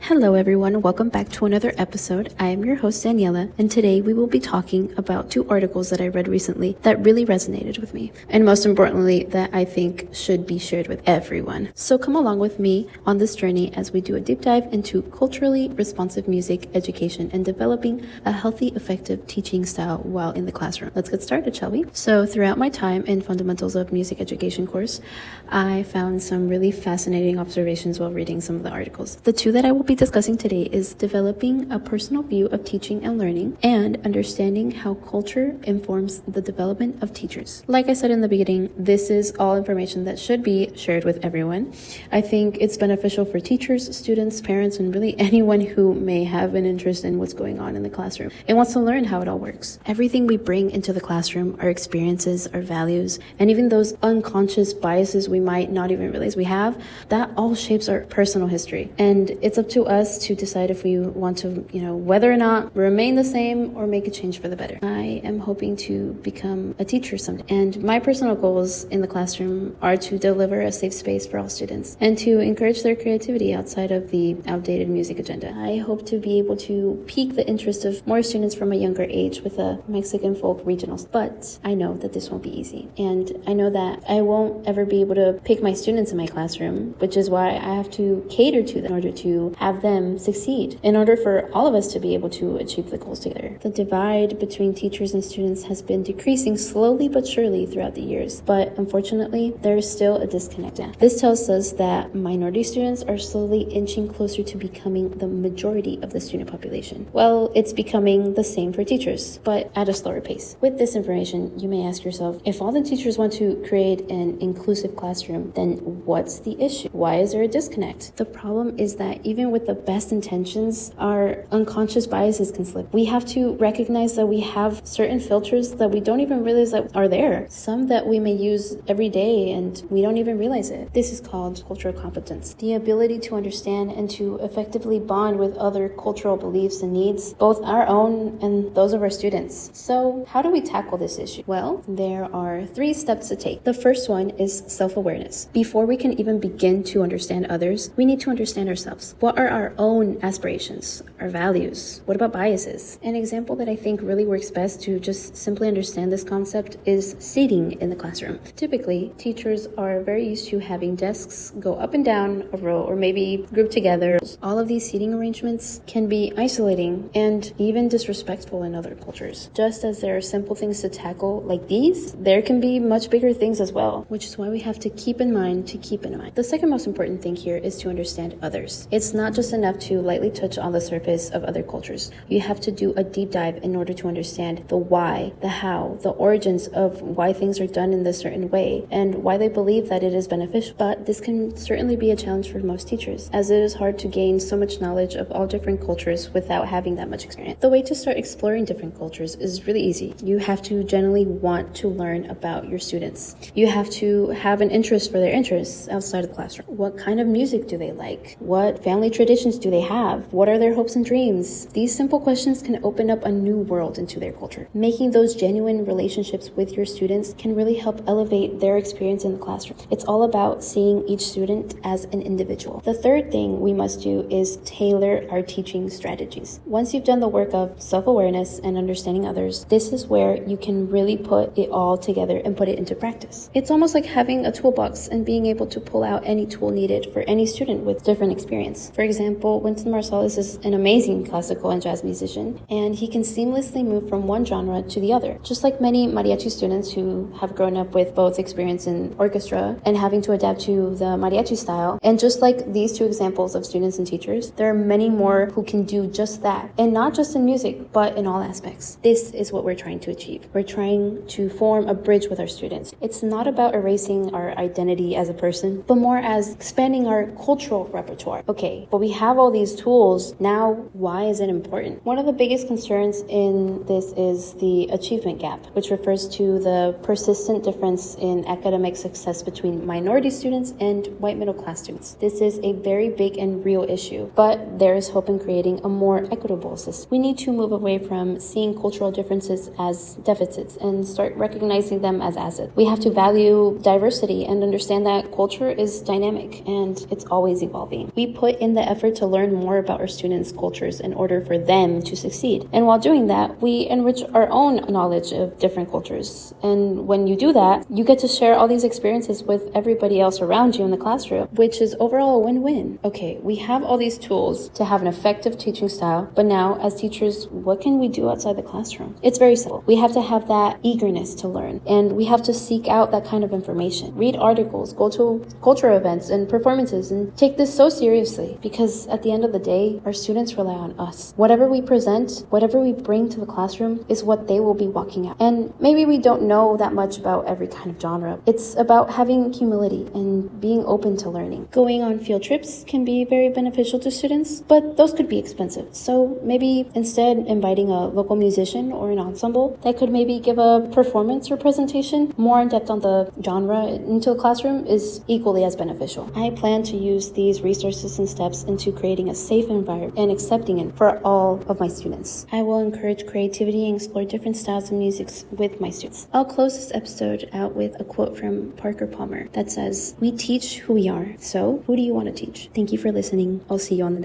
Hello everyone, welcome back to another episode. I am your host Daniela, and today we will be talking about two articles that I read recently that really resonated with me, and most importantly, that I think should be shared with everyone. So come along with me on this journey as we do a deep dive into culturally responsive music education and developing a healthy, effective teaching style while in the classroom. Let's get started, shall we? So throughout my time in Fundamentals of Music Education course, I found some really fascinating observations while reading some of the articles. The two that I will be discussing today is developing a personal view of teaching and learning and understanding how culture informs the development of teachers. Like I said in the beginning, this is all information that should be shared with everyone. I think it's beneficial for teachers, students, parents, and really anyone who may have an interest in what's going on in the classroom and wants to learn how it all works. Everything we bring into the classroom, our experiences, our values, and even those unconscious biases we might not even realize we have, that all shapes our personal history. And it's up to us to decide if we want to, whether or not remain the same or make a change for the better. I am hoping to become a teacher someday. And my personal goals in the classroom are to deliver a safe space for all students and to encourage their creativity outside of the outdated music agenda. I hope to be able to pique the interest of more students from a younger age with a Mexican folk regionals. But I know that this won't be easy. And I know that I won't ever be able to pick my students in my classroom, which is why I have to cater to them in order to have them succeed, in order for all of us to be able to achieve the goals together. The divide between teachers and students has been decreasing slowly but surely throughout the years, but unfortunately, there is still a disconnect. This tells us that minority students are slowly inching closer to becoming the majority of the student population. Well, it's becoming the same for teachers, but at a slower pace. With this information, you may ask yourself, if all the teachers want to create an inclusive classroom, then what's the issue? Why is there a disconnect? The problem is that even with the best intentions, our unconscious biases can slip. We have to recognize that we have certain filters that we don't even realize that are there. Some that we may use every day and we don't even realize it. This is called cultural competence. The ability to understand and to effectively bond with other cultural beliefs and needs, both our own and those of our students. So how do we tackle this issue? Well, there are 3 steps to take. The first one is self-awareness. Before we can even begin to understand others, we need to understand ourselves. What are our own aspirations, our values? What about biases? An example that I think really works best to just simply understand this concept is seating in the classroom. Typically, teachers are very used to having desks go up and down a row or maybe grouped together. All of these seating arrangements can be isolating and even disrespectful in other cultures. Just as there are simple things to tackle like these, there can be much bigger things as well, which is why we have to keep in mind. The second most important thing here is to understand others. It's not just enough to lightly touch on the surface of other cultures. You have to do a deep dive in order to understand the why, the how, the origins of why things are done in this certain way, and why they believe that it is beneficial. But this can certainly be a challenge for most teachers, as it is hard to gain so much knowledge of all different cultures without having that much experience. The way to start exploring different cultures is really easy. You have to genuinely want to learn about your students. You have to have an interest for their interests outside of the classroom. What kind of music do they like? What family traditions do they have? What are their hopes and dreams? These simple questions can open up a new world into their culture. Making those genuine relationships with your students can really help elevate their experience in the classroom. It's all about seeing each student as an individual. The third thing we must do is tailor our teaching strategies. Once you've done the work of self-awareness and understanding others, this is where you can really put it all together and put it into practice. It's almost like having a toolbox and being able to pull out any tool needed for any student with different experience. For example, Wynton Marsalis is an amazing classical and jazz musician, and he can seamlessly move from one genre to the other. Just like many mariachi students who have grown up with both experience in orchestra and having to adapt to the mariachi style, and just like these 2 examples of students and teachers, there are many more who can do just that, and not just in music, but in all aspects. This is what we're trying to achieve. We're trying to form a bridge with our students. It's not about erasing our identity as a person, but more as expanding our cultural repertoire. Okay, but we have all these tools. Now, why is it important? One of the biggest concerns in this is the achievement gap, which refers to the persistent difference in academic success between minority students and white middle class students. This is a very big and real issue, but there is hope in creating a more equitable system. We need to move away from seeing cultural differences as deficits and start recognizing them as assets. We have to value diversity and understand that culture is dynamic and it's always evolving. We put in the effort to learn more about our students' cultures in order for them to succeed. And while doing that, we enrich our own knowledge of different cultures. And when you do that, you get to share all these experiences with everybody else around you in the classroom, which is overall a win-win. Okay, we have all these tools to have an effective teaching style, but now as teachers, what can we do outside the classroom? It's very simple. We have to have that eagerness to learn, and we have to seek out that kind of information. Read articles, go to cultural events and performances, and take this so seriously, because at the end of the day, our students rely on us. Whatever we present, whatever we bring to the classroom is what they will be walking out. And maybe we don't know that much about every kind of genre. It's about having humility and being open to learning. Going on field trips can be very beneficial to students, but those could be expensive. So maybe instead inviting a local musician or an ensemble that could maybe give a performance or presentation more in depth on the genre into the classroom is equally as beneficial. I plan to use these resources and steps into creating a safe environment and accepting it for all of my students. I will encourage creativity and explore different styles of music with my students. I'll close this episode out with a quote from Parker Palmer that says, "We teach who we are. So who do you want to teach?" Thank you for listening. I'll see you on the next